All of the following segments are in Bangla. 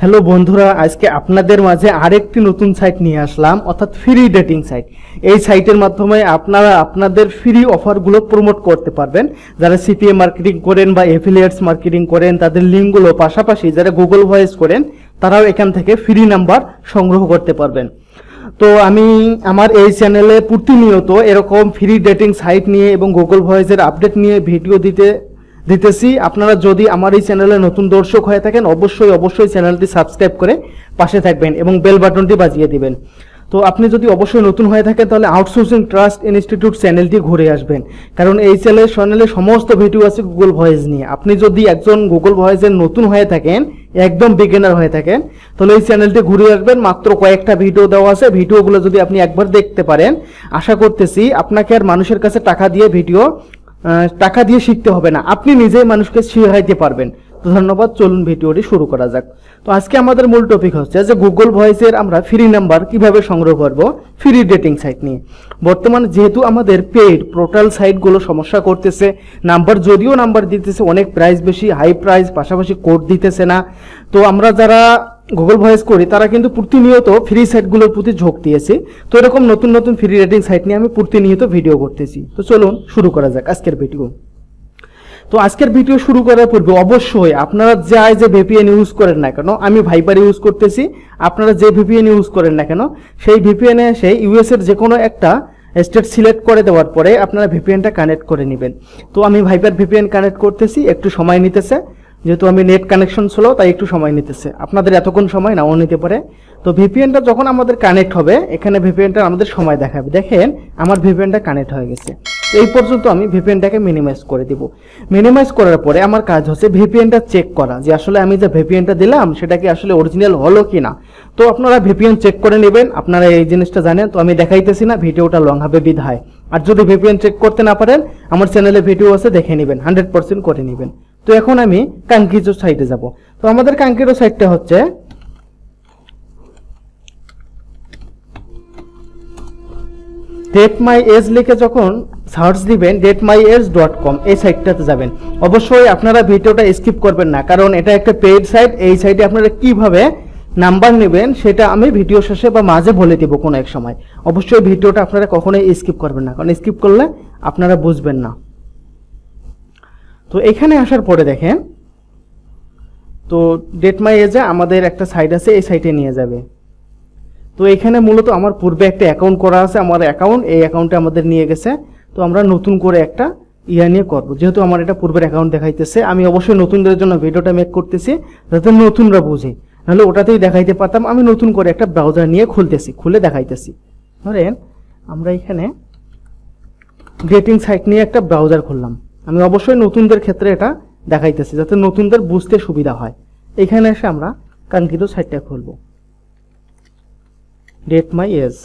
হ্যালো বন্ধুরা, আজকে আপনাদের মাঝে আরেকটি নতুন সাইট নিয়ে আসলাম, অর্থাৎ ফ্রি ডেটিং সাইট। এই সাইটের মাধ্যমে আপনারা আপনাদের ফ্রি অফারগুলো প্রমোট করতে পারবেন। যারা সিপিএ মার্কেটিং করেন বা এফিলিয়েটস মার্কেটিং করেন, তাদের লিঙ্কগুলো পাশাপাশি যারা গুগল ভয়েস করেন তারাও এখান থেকে ফ্রি নাম্বার সংগ্রহ করতে পারবেন। তো আমি আমার এই চ্যানেলে প্রতিনিয়ত এরকম ফ্রি ডেটিং সাইট নিয়ে এবং গুগল ভয়েসের আপডেট নিয়ে ভিডিও দিতেছি। আপনারা যদি আমার এই চ্যানেলে নতুন দর্শক হয়ে থাকেন অবশ্যই চ্যানেলটি সাবস্ক্রাইব করে পাশে থাকবেন এবং বেল বাটনটি বাজিয়ে দিবেন। তো আপনি যদি অবশ্যই নতুন হয়ে থাকেন তাহলে আউটসোর্সিং ট্রাস্ট ইনস্টিটিউট চ্যানেলটি ঘুরে আসবেন, কারণ এই চ্যানেলে সমস্ত ভিডিও আছে গুগল ভয়েস নিয়ে। আপনি যদি একজন গুগল ভয়েসের নতুন হয়ে থাকেন, একদম বিগিনার হয়ে থাকেন, তাহলে এই চ্যানেলটি ঘুরে আসবেন। মাত্র কয়েকটা ভিডিও দেওয়া আছে, ভিডিওগুলো যদি আপনি একবার দেখতে পারেন, আশা করতেছি আপনাকে আর মানুষের কাছে টাকা দিয়ে শিখতে হবে না, আপনি নিজেই মানুষকে শিখাইতে পারবেন। তো ধন্যবাদ, চলুন ভিডিওটি শুরু করা যাক। তো আজকে আমাদের মূল টপিক হচ্ছে যে গুগল ভয়েসের আমরা ফ্রি নাম্বার কিভাবে সংগ্রহ করব ফ্রি ডেটিং সাইট নিয়ে। বর্তমানে যেহেতু আমাদের পেইড পোর্টাল সাইটগুলো সমস্যা করতেছে, যদিও নাম্বার দিতেছে অনেক প্রাইস বেশি, হাই প্রাইস, পাশাপাশি কোড দিতেছে না। তো আমরা যারা গুগল ভয়েস করি তারা কিন্তু প্রতিনিয়ত ফ্রি সাইটগুলোর প্রতি ঝোঁক দিয়েছি। তো এরকম নতুন ফ্রি রেটিং সাইট নিয়ে আমি প্রতিনিয়ত ভিডিও করতেছি। তো চলুন শুরু করা যাক আজকের ভিডিও। তো আজকের ভিডিও শুরু করার পূর্বে অবশ্যই আপনারা যে ভিপিএন ইউজ করেন না কেন, আমি ভাইপার ইউজ করতেছি, আপনারা যে ভিপিএন ইউজ করেন না কেন সেই ভিপিএনে সেই ইউএস এর যে কোনো একটা স্টেট সিলেক্ট করে দেওয়ার পরে আপনারা ভিপিএনটা কানেক্ট করে নেবেন। তো আমি ভাইপার ভিপিএন কানেক্ট করতেছি, একটু সময় নিতেছে, যেহেতু আমি নেট কানেকশন ছিল তাই একটু সময় নিতেছে, আপনাদের এতক্ষণ সময় নাও নিতে পারে। তো ভিপিএনটা যখন আমাদের কানেক্ট হবে, এখানে ভিপিএনটা আমাদের সময় দেখাবে। দেখেন আমার ভিপিএনটা কানেক্ট হয়ে গেছে। এই পর্যন্ত আমি ভিপিএনটাকে মিনিমাইজ করে দিব। মিনিমাইজ করার পরে আমার কাজ হচ্ছে ভিপিএনটা চেক করা, যে আসলে আমি যে ভিপিএনটা দিলাম সেটা কি আসলে অরিজিনাল হলো কি না। তো আপনারা ভিপিএন চেক করে নেবেন, আপনারা এই জিনিসটা জানেন, তো আমি দেখাইতেছি না, ভিডিওটা লং হবে বিধায়। আর যদি ভিপিএন চেক করতে না পারেন আমার চ্যানেলে ভিডিও আছে, দেখে নেবেন, 100% করে নেবেন। তো এখন আমি কাঙ্ক্ষিত সাইটে যাব। তো আমাদের কাঙ্ক্ষিত সাইটটা হচ্ছে datemyage লিখে যখন সার্চ দিবেন datemyage.com, এই সাইটটাতে যাবেন। অবশ্যই আপনারা ভিডিওটা স্কিপ করবেন না, কারণ এটা একটা পেইড সাইট। এই সাইটে আপনারা কিভাবে নাম্বার নেবেন সেটা আমি ভিডিও শেষে বা মাঝে বলে দিব কোনো এক সময়। অবশ্যই ভিডিওটা আপনারা কখনোই স্কিপ করবেন না, কারণ স্কিপ করলে আপনারা বুঝবেন না। তো এখানে আসার পরে দেখেন, তো datemyage আমাদের একটা সাইট আছে, এই সাইটে নিয়ে যাবে। তো এখানে মূলত আমার পূর্বে একটা অ্যাকাউন্ট করা আছে, আমার অ্যাকাউন্ট, এই অ্যাকাউন্টে আমাদের নিয়ে গেছে। তো আমরা নতুন করে একটা নিয়ে করব, যেহেতু আমার এটা পূর্বের অ্যাকাউন্ট দেখাইতেছে। আমি অবশ্যই নতুনদের জন্য ভিডিওটা মেক করতেছি যাতে নতুনরা বুঝে, নাহলে ওটাতেই দেখাইতে পারতাম। আমি নতুন করে একটা ব্রাউজার নিয়ে খুলে দেখাইতেছি। ধরেন আমরা এখানে ডেটিং সাইট নিয়ে একটা ব্রাউজার খুললাম। আমি অবশ্যই নতুনদের ক্ষেত্রে এটা দেখাইতেছি যাতে নতুনদের বুঝতে সুবিধা হয়। এখানে এসে আমরা কাঙ্ক্ষিত সাইটটা খুলব, datemyage।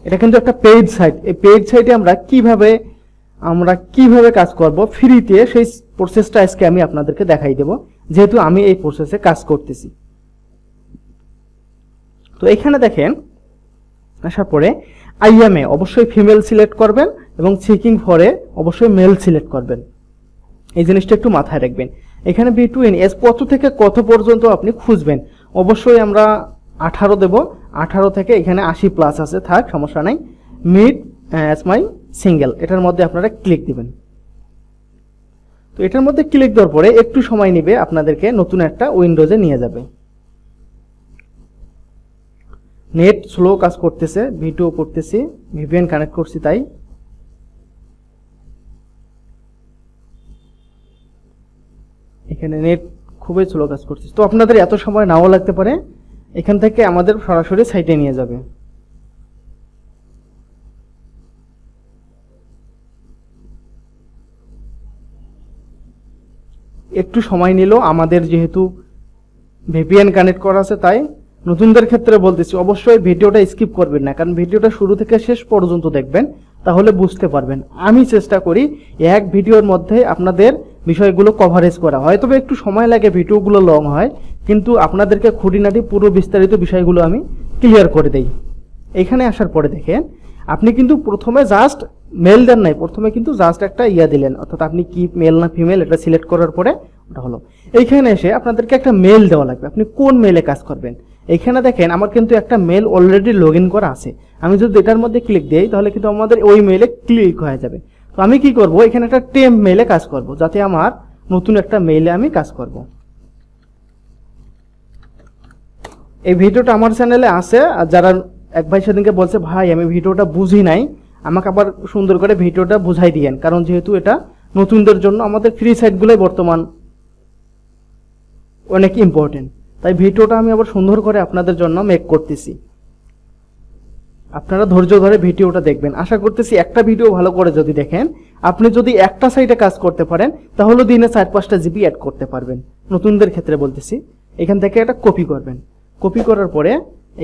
এটা কিন্তু একটা পেইড সাইট। এই পেইড সাইটে আমরা কিভাবে কাজ করব ফ্রিতে, সেই প্রসেসটা আজকে আমি আপনাদেরকে দেখাই দেব, যেহেতু আমি এই প্রসেসে কাজ করতেছি। তো এখানে দেখেন আসার পরে আইএমএ অবশ্যই ফিমেল সিলেক্ট করবেন এবং চেকিং ফরে অবশ্যই মেল সিলেক্ট করবেন। এই জিনিসটা একটু মাথায় রাখবেন। এখানে বিটুইন এজ কত থেকে কত পর্যন্ত আপনি খুঁজবেন। অবশ্যই আমরা 18 দেব, 18 থেকে এখানে 80+ আছে, থাক সমস্যা নাই। মিড অ্যাজ মাই সিঙ্গেল, এটার মধ্যে আপনারা ক্লিক দিবেন। তো এটার মধ্যে ক্লিক দেওয়ার পরে একটু সময় নেবে, আপনাদেরকে নতুন একটা উইন্ডোজে নিয়ে যাবে। নেট স্লো কাজ করতেছে, ভিডিও করতেছি, ভিপিএন কানেক্ট করছি তাই। এখানে নেট খুবই স্লো কাজ করছে, তো আপনাদের এত সময় নাও লাগতে পারে। এখান থেকে আমাদের সরাসরি সাইটে নিয়ে যাবে। একটু সময় নিল, আমাদের যেহেতু ভিপিএন কানেক্ট করা আছে তাই। নতুনদের ক্ষেত্রে বলতেছি অবশ্যই ভিডিওটা স্কিপ করবেন না, কারণ ভিডিওটা শুরু থেকে শেষ পর্যন্ত দেখবেন, তাহলে বুঝতে পারবেন। আমি চেষ্টা করি এক ভিডিওর মধ্যে আপনাদের বিষয়গুলো কভারেজ করা হয়, তবে একটু সময় লাগে, ভিডিওগুলো লং হয়, কিন্তু আপনাদেরকে খুঁটিনাটি পুরো বিস্তারিত বিষয়গুলো আমি ক্লিয়ার করে দেই। এখানে আসার পরে দেখেন আপনি কিন্তু প্রথমে জাস্ট মেল দেন নাই, প্রথমে কিন্তু জাস্ট একটা দিলেন, অর্থাৎ আপনি কি মেল না ফিমেল এটা সিলেক্ট করার পরে ওটা হলো। এইখানে এসে আপনাদেরকে একটা মেল দেওয়া লাগবে, আপনি কোন মেলে কাজ করবেন। এইখানে দেখেন আমার কিন্তু একটা মেল অলরেডি লগ ইন করা আছে, আমি যদি এটার মধ্যে ক্লিক দিই তাহলে কিন্তু আমাদের ওই মেলে ক্লিক হয়ে যাবে। তো আমি কি করব, এখানে একটা টেম্প মেলে কাজ করব, যাতে আমার নতুন একটা মেইলে আমি কাজ করব। এই ভিডিওটা আমার চ্যানেলে আছে, আর যারা এক ভাই সেদিনকে বলছে ভাই আমি ভিডিওটা বুঝি নাই, আমাকে আবার সুন্দর করে ভিডিওটা বুঝাই দিয়েন, কারণ যেহেতু এটা নতুনদের জন্য আমাদের ফ্রি সাইটগুলোই বর্তমান অনেক ইম্পর্টেন্ট, তাই ভিডিওটা আমি আবার সুন্দর করে আপনাদের জন্য মেক করতেছি। আপনারা ধৈর্য ধরে ভিডিওটা দেখবেন, আশা করতেছি একটা ভিডিও ভালো করে যদি দেখেন, আপনি যদি একটা সাইটে কাজ করতে পারেন তাহলে দিনে 4-5টা জিবি অ্যাড করতে পারবেন, নতুনদের ক্ষেত্রে বলতেছি। এখান থেকে এটা কপি করবেন, কপি করার পরে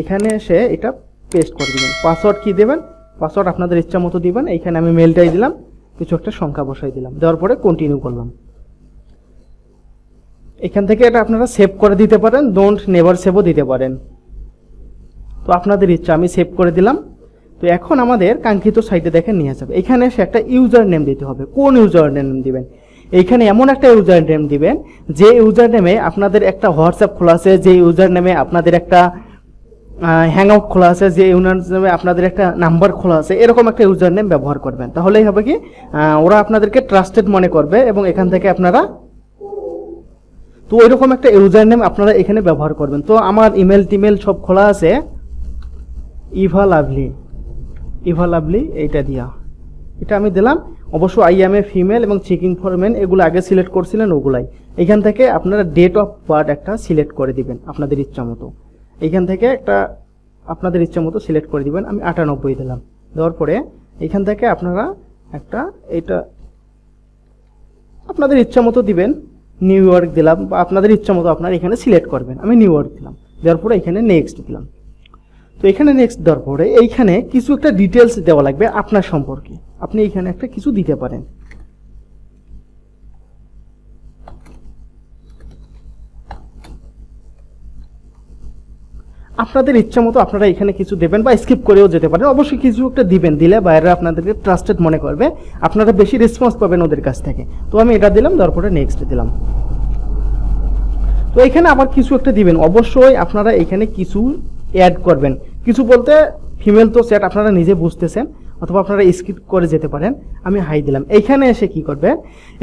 এখানে এসে এটা পেস্ট করে দিবেন। পাসওয়ার্ড কি দেবেন, পাসওয়ার্ড আপনাদের ইচ্ছা মতো দিবেন। এইখানে আমি মেলটাই দিলাম, কিছু একটা সংখ্যা বসাই দিলাম, দেওয়ার পরে কন্টিনিউ করলাম। এখান থেকে এটা আপনারা সেভ করে দিতে পারেন, ডোন্ট নেভার সেভও দিতে পারেন, তো আপনাদের ইচ্ছা। আমি সেভ করে দিলাম। তো এখন আমাদের কাঙ্ক্ষিত সাইটে দেখে নিয়ে যাবে। এখানে এসে একটা ইউজার নেম দিতে হবে। কোন ইউজার নেম দিবেন, এইখানে এমন একটা ইউজার নেম দিবেন যে ইউজার নেমে আপনাদের একটা হোয়াটসঅ্যাপ খোলা আছে, যে ইউজার নেমে আপনাদের একটা হ্যাংআউট খোলা আছে, যে ইউজার নেমে আপনাদের একটা নাম্বার খোলা আছে, এরকম একটা ইউজার নেম ব্যবহার করবেন। তাহলেই হবে কি ওরা আপনাদেরকে ট্রাস্টেড মনে করবে, এবং এখান থেকে আপনারা তো ওইরকম একটা ইউজার নেম আপনারা এখানে ব্যবহার করবেন। তো আমার ইমেল টিমেল সব খোলা আছে, ইভা লাভলি এইটা দিয়া, এটা আমি দিলাম। অবশ্য আই এম এ ফিমেল এবং চেকিং ফর মেন এগুলো আগে সিলেক্ট করছিলেন ওগুলাই। এখান থেকে আপনারা ডেট অফ বার্থ একটা সিলেক্ট করে দিবেন আপনাদের ইচ্ছা মতো, এইখান থেকে একটা আপনাদের ইচ্ছা মতো সিলেক্ট করে দিবেন। আমি 98 দিলাম, দেওয়ার পরে এখান থেকে আপনারা একটা এটা আপনাদের ইচ্ছা মতো দিবেন। নিউ ইয়র্ক দিলাম, বা আপনাদের ইচ্ছা মতো আপনারা এখানে সিলেক্ট করবেন। আমি নিউ ইয়র্ক দিলাম, দেওয়ার পরে এখানে নেক্সট দিলাম। তো এখানে নেক্সট দেওয়ার পরে এইখানে কিছু একটা ডিটেলস দেওয়া লাগবে আপনার সম্পর্কে, আপনি এখানে একটা কিছু দিতে পারেন। আপনাদের ইচ্ছা মতো আপনারা এখানে কিছু দেবেন, বা স্কিপ করেও যেতে পারেন। অবশ্যই কিছু একটা দিবেন, দিলে বাইরে আপনাদেরকে ট্রাস্টেড মনে করবে, আপনারা বেশি রেসপন্স পাবেন ওদের কাছ থেকে। তো আমি এটা দিলাম, দেওয়ার পরে নেক্সট দিলাম। তো এখানে আবার কিছু একটা দিবেন, অবশ্যই আপনারা এখানে কিছু অ্যাড করবেন। কিছু বলতে ফিমেল তো সেট আপনারা নিজে বুঝতেছেন, অথবা আপনারা স্কিপ করে যেতে পারেন। আমি হাই দিলাম। এইখানে এসে কি করবেন,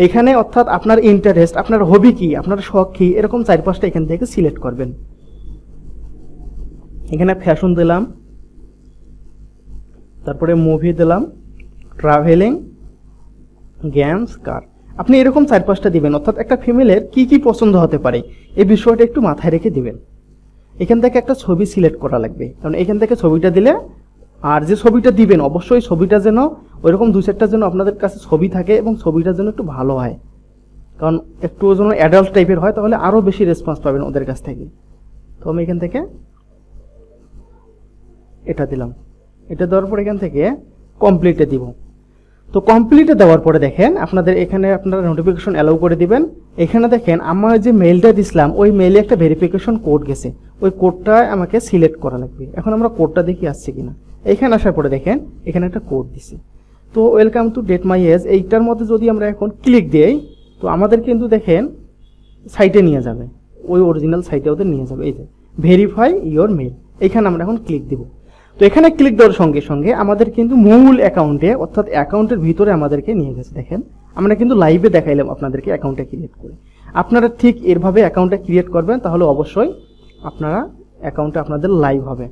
এখানে অর্থাৎ আপনার ইন্টারেস্ট, আপনার হবি কি, আপনার শখ কি, এরকম 4-5টা এখান থেকে সিলেক্ট করবেন। এখানে ফ্যাশন দিলাম, তারপরে মুভি দিলাম, ট্রাভেলিং, গেমস, কার। আপনি এরকম 4-5টা দিবেন, অর্থাৎ একটা ফিমেলের কি কি পছন্দ হতে পারে এই বিষয়টা একটু মাথায় রেখে দিবেন। এখান থেকে একটা ছবি সিলেক্ট করা লাগবে, কারণ এখান থেকে ছবিটা দিলে, আর যে ছবিটা দিবেন অবশ্যই ছবিটা যেন ওইরকম 2-4টা যেন আপনাদের কাছে ছবি থাকে, এবং ছবিটা যেন একটু ভালো হয়, কারণ একটু যেন অ্যাডাল্ট টাইপের হয়, তাহলে আরও বেশি রেসপন্স পাবেন ওদের কাছ থেকে। তো আমি এখান থেকে এটা দিলাম, এটা দেওয়ার পর এখান থেকে কমপ্লিটে দিব। তো কমপ্লিটে দেওয়ার পরে দেখেন আপনাদের এখানে আপনারা নোটিফিকেশন অ্যালাউ করে দিবেন। এখানে দেখেন আমার যে মেইলটা দিছিলাম ওই মেইলে একটা ভেরিফিকেশন কোড গেছে, ওই কোডটা আমাকে সিলেক্ট করা লাগবে। এখন আমরা কোডটা দেখি আসছে কিনা। এইখানে আসার পরে দেখেন এখানে একটা কোড দিছি। তো welcome to date my age, এইটার মধ্যে যদি আমরা এখন ক্লিক দিই তো আমাদের কিন্তু দেখেন সাইটে নিয়ে যাবে, ওই অরিজিনাল সাইটে ওদের নিয়ে যাবে। এই যে ভেরিফাই ইওর মেইল, এইখানে আমরা এখন ক্লিক দিব। তো এখানে ক্লিক দেওয়ার সঙ্গে সঙ্গে আমাদের কিন্তু মূল অ্যাকাউন্টে, অর্থাৎ অ্যাকাউন্টের ভিতরে আমাদেরকে নিয়ে গেছে। দেখেন আমরা কিন্তু লাইভে দেখাইলাম আপনাদেরকে অ্যাকাউন্টটা ক্রিয়েট করে। আপনারা ঠিক এরভাবে অ্যাকাউন্টটা ক্রিয়েট করবেন, তাহলে অবশ্যই আপনারা অ্যাকাউন্টটা আপনাদের লাইভ হবে।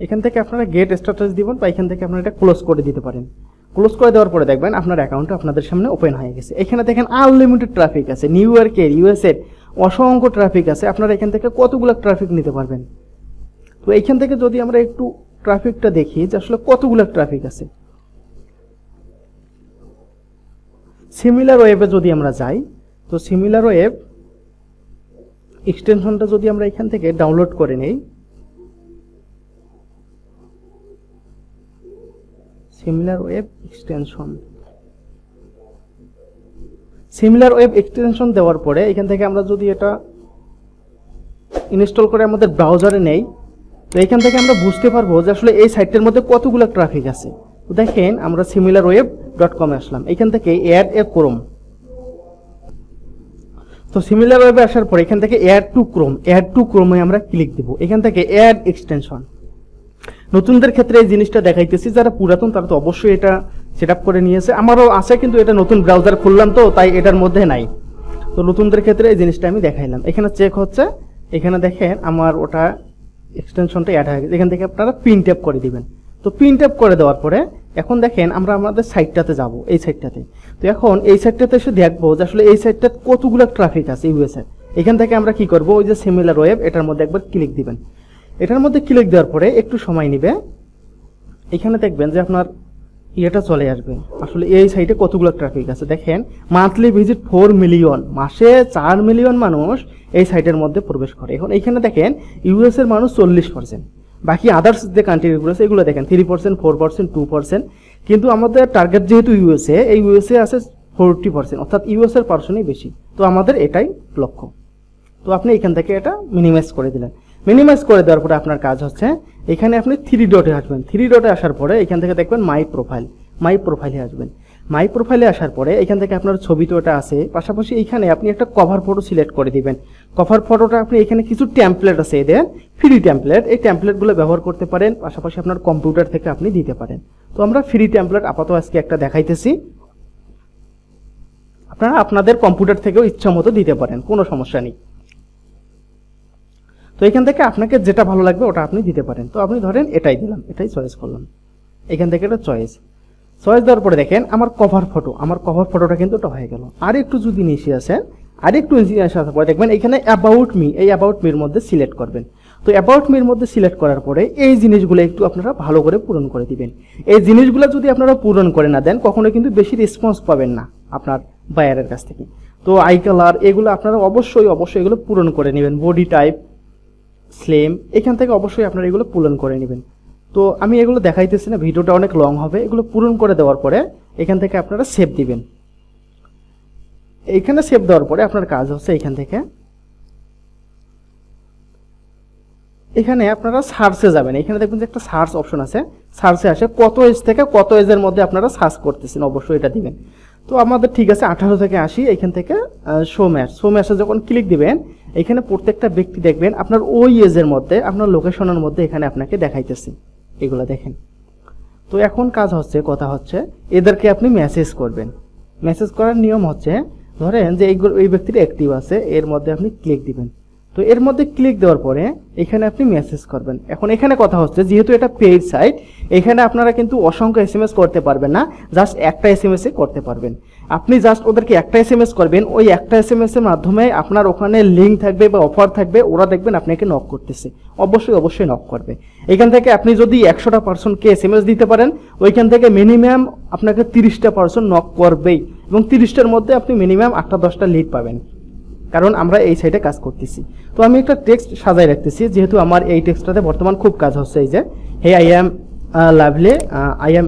এখান থেকে আপনারা গেট স্ট্যাটাস দিবেন, বা এখান থেকে আপনারা এটা ক্লোজ করে দিতে পারেন। ক্লোজ করে দেওয়ার পরে দেখবেন আপনার অ্যাকাউন্টটা আপনাদের সামনে ওপেন হয়ে গেছে। এখানে দেখেন আনলিমিটেড ট্রাফিক আছে, নিউ ইয়র্কের, ইউএসএর অসংখ্য ট্রাফিক আছে। আপনারা এখান থেকে কতগুলো ট্রাফিক নিতে পারবেন। তো এইখান থেকে যদি আমরা একটু ট্রাফিকটা দেখি যে আসলে কতগুলো ট্রাফিক আছে। সিমিলার ওয়েবে যদি আমরা যাই, তো সিমিলার ওয়েব এক্সটেনশনটা যদি আমরা এখান থেকে ডাউনলোড করে নেই, similar web extension, similar web extension দেওয়ার পরে এখান থেকে আমরা যদি এটা ইনস্টল করে আমাদের ব্রাউজারে নেই, তো এখান থেকে আমরা বুঝতে পারবো যে আসলে এই সাইটের মধ্যে কতগুলো ট্রাফিক আছে। তো দেখেন আমরা সিমিলার ওয়েব gmail.com আসলাম, এখান থেকে অ্যাড এ ক্রোম। তো সিমিলার ওয়েবে আসার পর এখান থেকে অ্যাড টু ক্রোমে আমরা ক্লিক দেব। এখান থেকে অ্যাড এক্সটেনশন। নতুনদের ক্ষেত্রে এই জিনিসটা দেখাইতেছি, যারা পুরাতন তারা তো অবশ্যই এটা সেট আপ করে নিয়েছে, আমারও আছে, কিন্তু এটা নতুন ব্রাউজার খুললাম তো তাই এটার মধ্যে নাই। তো নতুনদের ক্ষেত্রে এই জিনিসটা আমি দেখাইলাম। এখানে চেক হচ্ছে, এখানে দেখেন আমার ওটা এক্সটেনশনটা অ্যাড হয়ে গেছে। এখান থেকে আপনারা পিন ট্যাপ করে দিবেন। তো পিন ট্যাপ করে দেওয়ার পরে এখন দেখেন আমরা আমাদের সাইটটাতে যাব, এই সাইটটাতে। তো এখন এই সাইটটাতে এসে দেখবো যে আসলে এই সাইটটাতে কতগুলো ট্রাফিক আছে ইউএসএ। এখান থেকে আমরা কি করব, ওই যে সিমিলার ওয়েব এটার মধ্যে একবার ক্লিক দিবেন। এটার মধ্যে ক্লিক দেওয়ার পরে একটু সময় নিবে, এখানে দেখবেন যে আপনার ইয়েটা চলে আসবে আসলে এই সাইটে কতগুলো ট্রাফিক আছে। দেখেন মান্থলি ভিজিট 4 মিলিয়ন, মাসে 4 মিলিয়ন মানুষ এই সাইটের মধ্যে প্রবেশ করে। এখন এইখানে দেখেন ইউএস এর মানুষ 40%, বাকি আদার্স যে কান্ট্রিগুলো আছে এগুলো দেখেন 3%, 4%, 2%, কিন্তু আমাদের টার্গেট যেহেতু ইউএসএ, এই ইউএসএ আছে 40%, অর্থাৎ ইউএস এর পার্সনই বেশি। তো আমাদের এটাই লক্ষ্য। তো আপনি এখান থেকে এটা মিনিমাইজ করে দিলেন। মিনিমাইজ করে দেওয়ার পরে আপনার কাজ হচ্ছে এখানে আপনি 3 ডটে আসবেন। 3 ডটে আসার পরে এখান থেকে দেখবেন মাই প্রোফাইলে আসবেন। মাই প্রোফাইলে আসার পরে এখান থেকে আপনার ছবি তো এটা আছে, পাশাপাশি এখানে আপনি একটা কভার ফটো সিলেক্ট করে দিবেন। কভার ফটোটা আপনি এখানে কিছু টেমপ্লেট আছে এদের ফ্রি টেমপ্লেট, এই টেমপ্লেটগুলো ব্যবহার করতে পারেন, পাশাপাশি আপনার কম্পিউটার থেকে আপনি দিতে পারেন। তো আমরা ফ্রি টেমপ্লেট আপাতত আজকে একটা দেখাইতেছি, আপনারা আপনাদের কম্পিউটার থেকেও ইচ্ছা মতো দিতে পারেন, কোনো সমস্যা নেই। তো এখান থেকে আপনাকে যেটা ভালো লাগবে ওটা আপনি দিতে পারেন। তো আপনি ধরেন এটাই দিলাম, এটাই চয়েস করলাম, এখান থেকে এটা চয়েস দেওয়ার পরে দেখেন আমার কভার ফটোটা কিন্তু ওটা হয়ে গেল। আর একটু যদি নিচে আসেন, আর একটু নিচে আসার পরে দেখবেন এখানে অ্যাবাউট মি, এই অ্যাবাউট মির মধ্যে সিলেক্ট করবেন। তো অ্যাবাউট মির মধ্যে সিলেক্ট করার পরে এই জিনিসগুলো একটু আপনারা ভালো করে পূরণ করে দিবেন। এই জিনিসগুলো যদি আপনারা পূরণ করে না দেন কখনো কিন্তু বেশি রেসপন্স পাবেন না আপনার বায়ারের কাছ থেকে। তো আই কালার এগুলো আপনারা অবশ্যই এগুলো পূরণ করে নেবেন। বডি টাইপ, স্লেম, এখান থেকে অবশ্যই আপনারা এগুলো পূরণ করে নেবেন। তো আমি এগুলো দেখাইতেছি না, ভিডিওটা অনেক লং হবে। এগুলো পূরণ করে দেওয়ার পরে এখান থেকে আপনারা সেভ দিবেন। এইখানে সেভ দেওয়ার পরে আপনার কাজ হচ্ছে এখান থেকে এখানে আপনারা সার্চে যাবেন। এখানে দেখবেন যে একটা সার্চ অপশন আছে, সার্চে আসে কত এজ থেকে কত এজের মধ্যে আপনারা সার্চ করতেছেন, অবশ্যই এটা দিবেন। তো আমাদের ঠিক আছে 18 থেকে 80, এখান থেকে শো ম্যাচে যখন ক্লিক দিবেন এখানে প্রত্যেকটা ব্যক্তি দেখবেন আপনার ওই এজের মধ্যে, আপনার লোকেশনের মধ্যে এখানে আপনাকে দেখাইতেছে, এগুলো দেখেন। তো এখন কাজ হচ্ছে, কথা হচ্ছে এদেরকে আপনি মেসেজ করবেন। মেসেজ করার নিয়ম হচ্ছে ধরেন যে এই ব্যক্তিটা অ্যাক্টিভ আছে, এর মধ্যে আপনি ক্লিক দিবেন। তো এর মধ্যে ক্লিক দেওয়ার পরে এখানে আপনি মেসেজ করবেন। এখন এখানে কথা হচ্ছে যেহেতু এটা পেইড সাইট, এখানে আপনারা কিন্তু অসংখ্য এসএমএস করতে পারবেন না, জাস্ট একটা এসএমএস এ করতে পারবেন। আপনি জাস্ট ওদেরকে একটা এসএমএস করবেন, ওই একটা এসএমএস এর মাধ্যমে আপনার ওখানে লিঙ্ক থাকবে বা অফার থাকবে, ওরা দেখবেন আপনাকে নক করতেছে, অবশ্যই নক করবে। এখান থেকে আপনি যদি 100টা পার্সনকে এসএমএস দিতে পারেন, ওইখান থেকে মিনিমাম আপনাকে 30টা পার্সন নক করবেই, এবং 30টার মধ্যে আপনি মিনিমাম 8টা 10টা লিড পাবেন, কারণ আমরা এই সাইটে কাজ করতেছি। তো আমি একটা টেক্সট সাজাই রাখতেছি, যেহেতু আমার এই টেক্সটটাতে বর্তমান খুব কাজ হচ্ছে। এই যে hey I am lovely, I am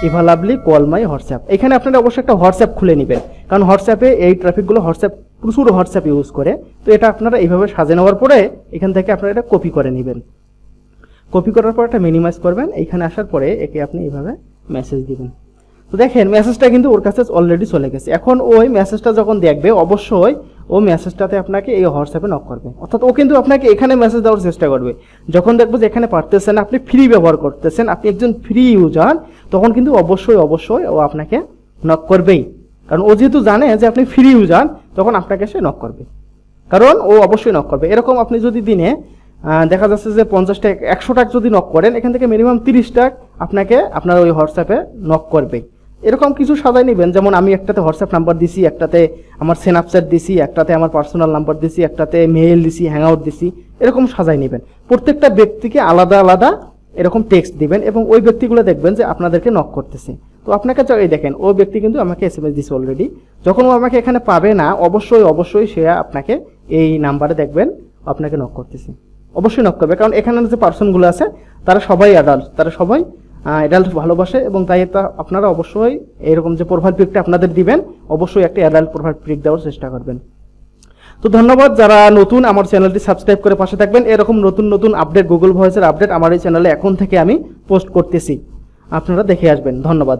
Eva lovely, call my WhatsApp. এখানে আপনারা অবশ্যই একটা হোয়াটসঅ্যাপ খুলে নেবেন, কারণ হোয়াটসঅ্যাপে এই ট্রাফিকগুলো প্রচুর হোয়াটসঅ্যাপ ইউজ করে। তো এটা আপনারা এইভাবে সাজে নেওয়ার পরে এখান থেকে আপনারা এটা কপি করে নেবেন। কপি করার পর এটা মিনিমাইজ করবেন, এখানে আসার পরে একে আপনি এইভাবে মেসেজ দিবেন। তো দেখেন মেসেজটা কিন্তু ওর কাছে অলরেডি চলে গেছে। এখন ওই মেসেজটা যখন দেখবে অবশ্যই ও মেসেজটাতে আপনাকে এই হোয়াটসঅ্যাপে নক করবে, অর্থাৎ ও কিন্তু আপনাকে এখানে মেসেজ দেওয়ার চেষ্টা করবে। যখন দেখবে যে এখানে পারতেছেন, আপনি ফ্রি ব্যবহার করতেছেন, আপনি একজন ফ্রি ইউজার, তখন কিন্তু অবশ্যই ও আপনাকে নক করবেই, কারণ ও যেহেতু জানে যে আপনি ফ্রি ইউজার, তখন আপনাকে সে নক করবে, কারণ ও অবশ্যই নক করবে। এরকম আপনি যদি দিনে দেখা যাচ্ছে যে 50টা 100টা যদি নক করেন, এখান থেকে মিনিমাম 30টা আপনাকে আপনার ওই হোয়াটসঅ্যাপে নক করবে। এরকম কিছু সাজাই নেবেন, যেমন আমি একটাতে হোয়াটসঅ্যাপ নাম্বার দিছি, একটাতে আমার স্ন্যাপচ্যাট দিছি, একটাতে আমার পার্সোনাল নাম্বার দিছি, একটাতে মেইল দিছি, হ্যাংআউট দিছি, এরকম সাজাই নেবেন। প্রত্যেকটা ব্যক্তিকে আলাদা আলাদা এরকম টেক্সট দিবেন, এবং ওই ব্যক্তিগুলো দেখবেন যে আপনাদেরকে নক করতেছে। তো আপনাকে এই দেখেন ওই ব্যক্তি কিন্তু আমাকে এসএমএস দিছে অলরেডি। যখন ও আমাকে এখানে পাবে না, অবশ্যই সে আপনাকে এই নাম্বারে দেখবেন আপনাকে নক করতেছে, অবশ্যই নক করবে, কারণ এখানে যে পার্সনগুলো আছে তারা সবাই অ্যাডাল্ট, তারা সবাই অ্যাডাল্ট ভালোবাসে, এবং তাই আপনারা অবশ্যই এরকম যে প্রোফাইল পিকটা আপনাদের দিবেন, অবশ্যই একটা অ্যাডাল্ট প্রোফাইল পিক দেওয়ার চেষ্টা করবেন। তো ধন্যবাদ, যারা নতুন আমার চ্যানেলটি সাবস্ক্রাইব করে পাশে থাকবেন। এরকম নতুন আপডেট, গুগল ভয়েসের আপডেট আমার এই চ্যানেলে এখন থেকে আমি পোস্ট করতেছি, আপনারা দেখে আসবেন। ধন্যবাদ।